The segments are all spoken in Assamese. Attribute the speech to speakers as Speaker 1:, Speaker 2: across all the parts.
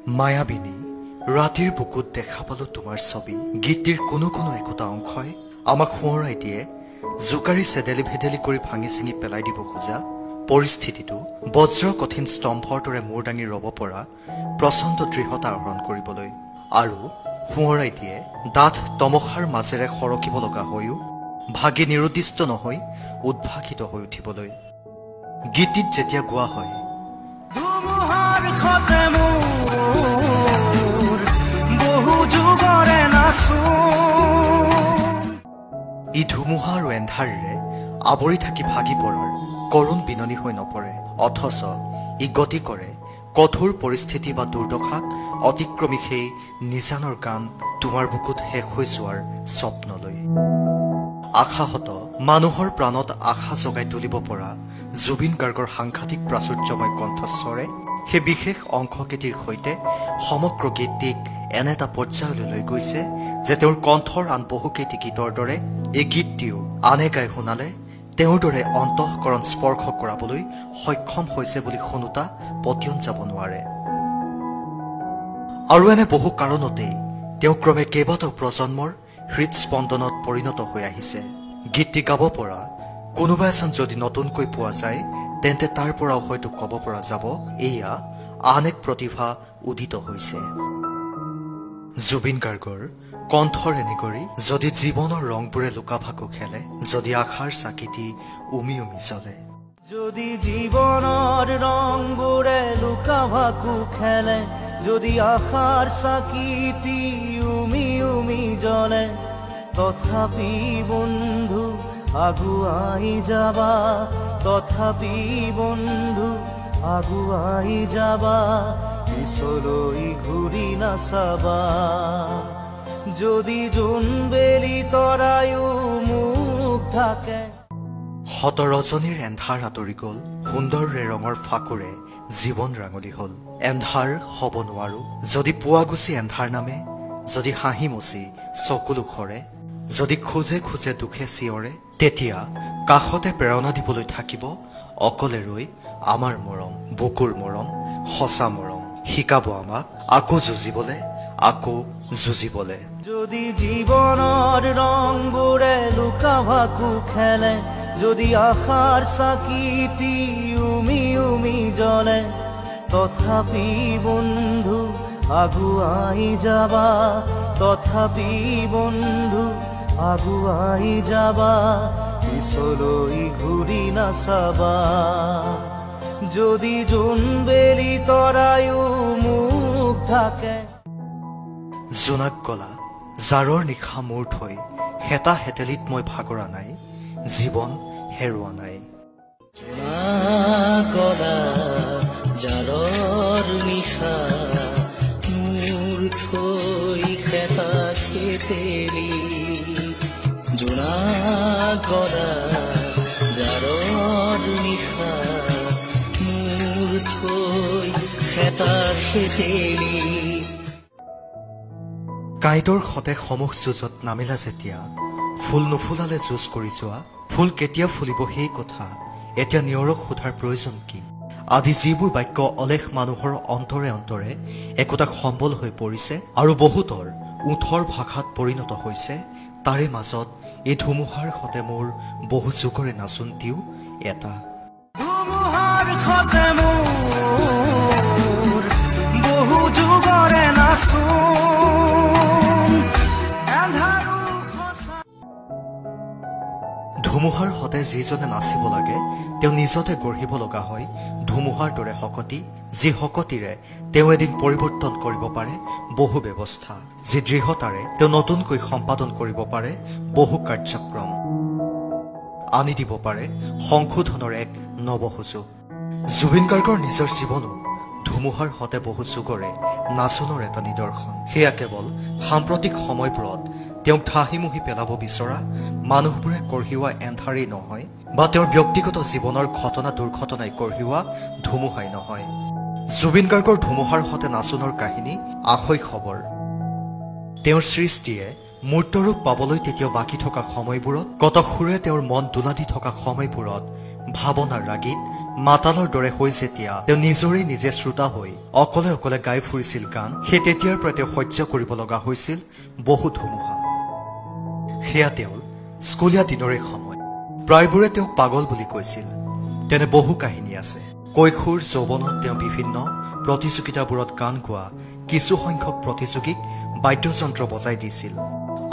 Speaker 1: মায়াবিনী ৰাতিৰ বুকুত দেখা পালো তোমাৰ ছবি গীতটিৰ কোনো কোনো একোটা অংশই আমাক সোঁৱৰাই দিয়ে জুকাৰি চেদেলি ভেদেলি কৰি ভাঙি চিঙি পেলাই দিব খোজা পৰিস্থিতিটো বজ্ৰ কঠিন স্তম্ভৰ দৰে মূৰ দাঙি ৰ'ব পৰা প্ৰচণ্ড দৃঢ়তা আহৰণ কৰিবলৈ আৰু সোঁৱৰাই দিয়ে ডাঠ তমসাৰ মাজেৰে সৰকিব লগা হৈও ভাগি নিৰুদ্দিষ্ট নহৈ উদ্ভাসিত হৈ উঠিবলৈ গীতটিত যেতিয়া গোৱা হয় ই ধুমুহা আৰু এন্ধাৰেৰে আৱৰি থাকি ভাগি পৰাৰ কৰুণ বিননি হৈ নপৰে অথচ ই গতি কৰে কঠোৰ পৰিস্থিতি বা দুৰ্দশাক অতিক্ৰমি সেই নিজানৰ গান তোমাৰ বুকুত শেষ হৈ যোৱাৰ স্বপ্নলৈ আশাহত মানুহৰ প্ৰাণত আশা জগাই তুলিব পৰা জুবিন গাৰ্গৰ সাংঘাতিক প্ৰাচুৰ্যময় কণ্ঠস্বৰে সেই বিশেষ অংশকেইটিৰ সৈতে সমগ্ৰ গীতটিক এনে এটা পৰ্যায়লৈ লৈ গৈছে যে তেওঁৰ কণ্ঠৰ আন বহুকেইটি গীতৰ দৰে এই গীতটিও আনে গাই শুনালে তেওঁৰ দৰে অন্তঃকৰণ স্পৰ্শ কৰাবলৈ সক্ষম হৈছে বুলি শুনোতা পতিয়ন যাব নোৱাৰে আৰু এনে বহু কাৰণতেই তেওঁ ক্ৰমে কেইবাটাও প্ৰজন্মৰ হৃদস্পন্দনত পৰিণত হৈ আহিছে গীতটি গাব পৰা কোনোবা এজন যদি নতুনকৈ পোৱা যায় তেন্তে তাৰ পৰাও হয়তো ক'ব পৰা যাব এয়া আন এক প্ৰতিভা উদিত হৈছে জুবিন গাৰ্গৰ কণ্ঠৰ এনেকৰি যদি জীৱনৰ ৰংবোৰে লুকাভাকু খেলে যদি আশাৰ চাকিটি উমি উমি জ্বলে
Speaker 2: যদি জীৱনৰ ৰংবোৰে লুকাভাকু খেলে যদি আশাৰ চাকিটি উমি উমি জ্বলে তথাপি বন্ধু আগুৱাই যাবা তথাপি বন্ধু আগুৱাই যাবা পিছলৈ ঘূৰি নাচাবা যদি জোনবেলি তৰায়ো মুখ ঢাকে
Speaker 1: শত ৰজনীৰ এন্ধাৰ আঁতৰি গ'ল সুন্দৰ ৰেৰঙৰ ফাকুৰে জীৱন ৰাঙলী হ'ল এন্ধাৰ হ'ব নোৱাৰো যদি পুৱা গুচি এন্ধাৰ নামে যদি হাঁহি মচি চকুলো খৰে যদি খোজে খোজে দুখে চিঞৰে তেতিয়া কাষতে প্ৰেৰণা দিবলৈ থাকিব অকলে ৰৈ আমাৰ মৰম বুকুৰ মৰম সঁচা মৰম শিকাব আমাক আকৌ যুঁজিবলে আকৌ যুঁজিবলে
Speaker 2: যদি জীৱনৰ ৰংবোৰে লুকাভাকু খেলে যদি আশাৰ চাকিটি উমি উমি জ্বলে তথাপি বন্ধু আগুৱাই যাবা তথাপি বন্ধু আগুৱাই যাবা পিছলৈ ঘূৰি নাচাবা যদি জোনবেলি তৰায়ো মুখ ঢাকে
Speaker 1: জোনাক গলা জাৰৰ নিশা মূৰ থৈ হেতা হেতেলিত মই ভাগৰা নাই জীৱন হেৰুৱা নাই
Speaker 2: গলা জাৰৰ নিশা মূৰ থৈ হেতা হেতেলি জোনা গলা জাৰৰ নিশা মূৰ থৈ হেতা হেতেলি
Speaker 1: কাঁইটৰ সতে সমুখ যুঁজত নামিলা যেতিয়া ফুল নুফুলালে যুঁজ কৰি যোৱা ফুল কেতিয়া ফুলিব সেই কথা এতিয়া নিয়ৰক সোধাৰ প্ৰয়োজন কি আদি যিবোৰ বাক্য অলেখ মানুহৰ অন্তৰে অন্তৰে একোটা সম্বল হৈ পৰিছে আৰু বহুতৰ উঠৰ ভাষাত পৰিণত হৈছে তাৰে মাজত এই ধুমুহাৰ সতে মোৰ বহু যুগৰে নাচোনটিও এটা
Speaker 2: ধুমুহাৰ সতে মোৰ বহু যুগৰে
Speaker 1: ধুমুহাৰ সতে যিজনে নাচিব লাগে তেওঁ নিজতে গঢ়িব লগা হয় ধুমুহাৰ দৰে শকতি যি শকতিৰে তেওঁ এদিন পৰিৱৰ্তন কৰিব পাৰে বহু ব্যৱস্থা যি দৃঢ়তাৰে তেওঁ নতুনকৈ সম্পাদন কৰিব পাৰে বহু কাৰ্যক্ৰম আনি দিব পাৰে সংশোধনৰ এক নৱ সুযোগ জুবিন গাৰ্গৰ নিজৰ জীৱনো ধুমুহাৰ সতে বহু যুগৰে নাচনৰ এটা নিদৰ্শন সেয়া কেৱল সাম্প্ৰতিক সময়বোৰত তেওঁক ঠাহিমুহি পেলাব বিচৰা মানুহবোৰে কঢ়িওৱা এন্ধাৰেই নহয় বা তেওঁৰ ব্যক্তিগত জীৱনৰ ঘটনা দুৰ্ঘটনাই কঢ়িওৱা ধুমুহাই নহয় জুবিন গাৰ্গৰ ধুমুহাৰ সতে নাচনৰ কাহিনী আশৈশৱৰ তেওঁৰ সৃষ্টিয়ে মূৰ্তৰূপ পাবলৈ তেতিয়াও বাকী থকা সময়বোৰত কত সুৰে তেওঁৰ মন দোলা দি থকা সময়বোৰত ভাৱনাৰ ৰাগীত মাতালৰ দৰে হৈ যেতিয়া তেওঁ নিজৰে নিজে শ্ৰোতা হৈ অকলে অকলে গাই ফুৰিছিল গান, সেই তেতিয়াৰ পৰা তেওঁ সহ্য কৰিব লগা হৈছিল বহু ধুমুহা। সেয়া তেওঁৰ স্কুলীয়া দিনৰে সময়। প্ৰায়বোৰে তেওঁক পাগল বুলি কৈছিল। তেনে বহু কাহিনী আছে। কৈশোৰ যৌৱনত তেওঁ বিভিন্ন প্ৰতিযোগিতাবোৰত গান গোৱা কিছু সংখ্যক প্ৰতিযোগীক বাদ্যযন্ত্ৰ বজাই দিছিল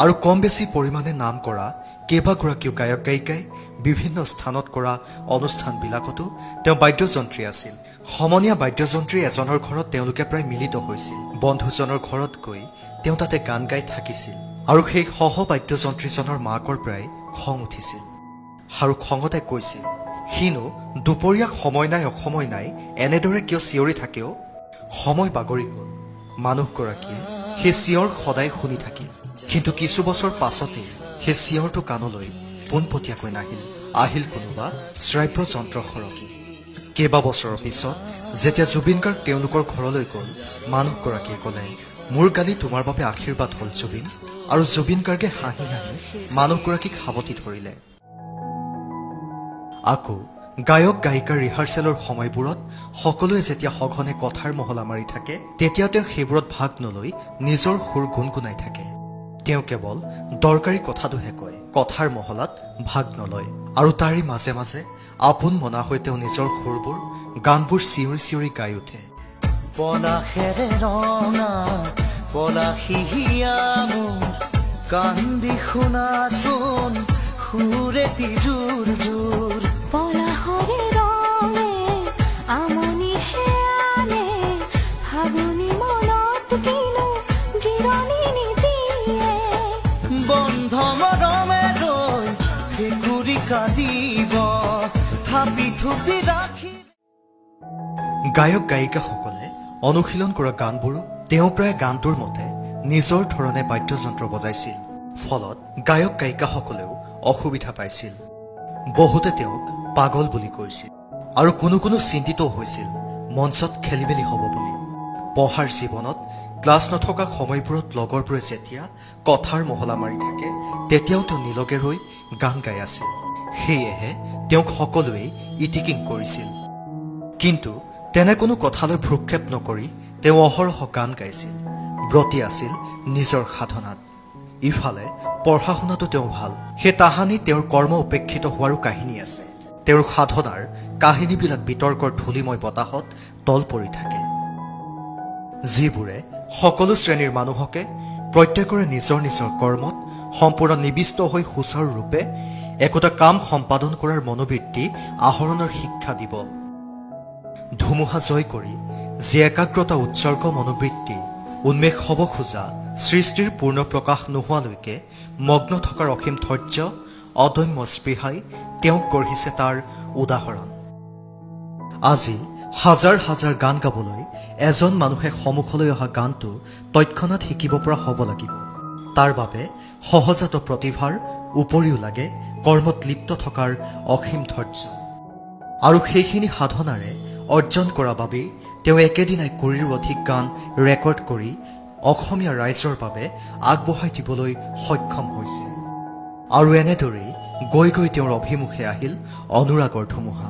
Speaker 1: আৰু কম বেছি পৰিমাণে নাম কৰা কেইবাগৰাকীও গায়ক গায়িকাই বিভিন্ন স্থানত কৰা অনুষ্ঠানবিলাকতো তেওঁ বাদ্যযন্ত্ৰী আছিল। সমনীয়া বাদ্যযন্ত্ৰী এজনৰ ঘৰত তেওঁলোকে প্ৰায় মিলিত হৈছিল। বন্ধুজনৰ ঘৰত গৈ তেওঁ তাতে গান গাই থাকিছিল আৰু সেই সহ বাদ্যযন্ত্ৰীজনৰ মাকৰ প্ৰায় খং উঠিছিল আৰু খঙতে কৈছিল, সিনো দুপৰীয়া সময় নাই এনেদৰে কিয় চিঞৰি থাকেও। সময় বাগৰি গ'ল। মানুহগৰাকীয়ে সেই চিঞৰ সদায় শুনি থাকিল, কিন্তু কিছু বছৰ পাছতেই সেই চিঞৰটো কাণলৈ পোনপটীয়াকৈ নাহিল। আহিল কোনোবা শ্ৰাব্য যন্ত্ৰ সৰকি। কেইবা বছৰৰ পিছত যেতিয়া জুবিন গাৰ্গ তেওঁলোকৰ ঘৰলৈ গ'ল, মানুহগৰাকীয়ে ক'লে, মোৰ কালি তোমাৰ বাবে আশীৰ্বাদ হ'ল জুবিন। আৰু জুবিন গাৰ্গে হাঁহি হাঁহি মানুহগৰাকীক সাৱটি ধৰিলে। আকৌ গায়ক গায়িকাৰ ৰিহাৰ্চেলৰ সময়বোৰত সকলোৱে যেতিয়া সঘনে কথাৰ মহলা মাৰি থাকে, তেতিয়া তেওঁ সেইবোৰত ভাগ নলৈ নিজৰ সুৰ গুণগুণাই থাকে। তেওঁ কেৱল দৰকাৰী কথাটোহে কয়, কথাৰ মহলাত ভাগ নলয়। আৰু তাৰে মাজে মাজে আপোন মনা হৈ তেওঁ নিজৰ সুৰবোৰ গানবোৰ চিঞৰি চিঞৰি গাই উঠে।
Speaker 2: পলাশেৰে ৰঙা পলাশিয়া মোৰ কান্দি শুনাচোন সুৰেতি জোৰ জোৰ।
Speaker 3: পলাশৰে ৰঙে আমনি হেয়ালে ফাগুনি মনত কিনো জিৰণি নিদিয়ে।
Speaker 2: বন্ধ মৰমে ৰৈ ভেকুৰি কান্দিব থাপি থুপি ৰাখি।
Speaker 1: গায়ক গায়িকাসকলে অনুশীলন কৰা গানবোৰো তেওঁ প্ৰায় গানটোৰ মতে নিজৰ ধৰণে বাদ্যযন্ত্ৰ বজাইছিল। ফলত গায়ক গায়িকাসকলেও অসুবিধা পাইছিল। বহুতে তেওঁক পাগল বুলি কৈছিল আৰু কোনো কোনো চিন্তিতও হৈছিল মঞ্চত খেলিমেলি হ'ব বুলি। পঢ়াৰ জীৱনত ক্লাছ নথকা সময়বোৰত লগৰবোৰে যেতিয়া কথাৰ মহলা মাৰি থাকে, তেতিয়াও তেওঁ নিলগে ৰৈ গান গাই আছিল। সেয়েহে তেওঁক সকলোৱে ইটিকিং কৰিছিল। কিন্তু তেনে কোনো কথালৈ ভ্ৰূক্ষেপ নকৰি তেওঁ অহৰহ গান গাইছিল। ব্ৰতী আছিল নিজৰ সাধনাত। ইফালে পঢ়া শুনাটো তেওঁ ভাল। সেই তাহানি তেওঁৰ কৰ্ম উপেক্ষিত হোৱাৰো কাহিনী আছে। তেওঁৰ সাধনাৰ কাহিনীবিলাক বিতৰ্কৰ ধূলিময় বতাহত তল পৰি থাকে, যিবোৰে সকলো শ্ৰেণীৰ মানুহকে প্ৰত্যেকৰে নিজৰ নিজৰ কৰ্মত সম্পূৰ্ণ নিবিষ্ট হৈ সুচাৰুৰূপে একোটা কাম সম্পাদন কৰাৰ মনোবৃত্তি আহৰণৰ শিক্ষা দিব। ধুমুহা জয় কৰি যি একাগ্ৰতা উৎসৰ্গ মনোবৃত্তি উন্মেষ হ'ব খোজা সৃষ্টিৰ পূৰ্ণ প্ৰকাশ নোহোৱালৈকে মগ্ন থকাৰ অসীম ধৈৰ্য অদম্য স্পৃহাই তেওঁক গঢ়িছে তাৰ উদাহৰণ। আজি হাজাৰ হাজাৰ গান গাবলৈ এজন মানুহে সন্মুখলৈ অহা গানটো তৎক্ষণাৎ শিকিব পৰা হ'ব লাগিব। তাৰ বাবে সহজাত প্ৰতিভাৰ উপৰিও লাগে কৰ্মত লিপ্ত থকাৰ অসীম ধৈৰ্য। আৰু সেইখিনি সাধনাৰে অৰ্জন কৰা বাবেই তেওঁ একেদিনাই ২০ৰো অধিক গান ৰেকৰ্ড কৰি অসমীয়া ৰাইজৰ বাবে আগবঢ়াই দিবলৈ সক্ষম হৈছে। আৰু এনেদৰেই গৈ গৈ তেওঁৰ অভিমুখে আহিল অনুৰাগৰ ধুমুহা।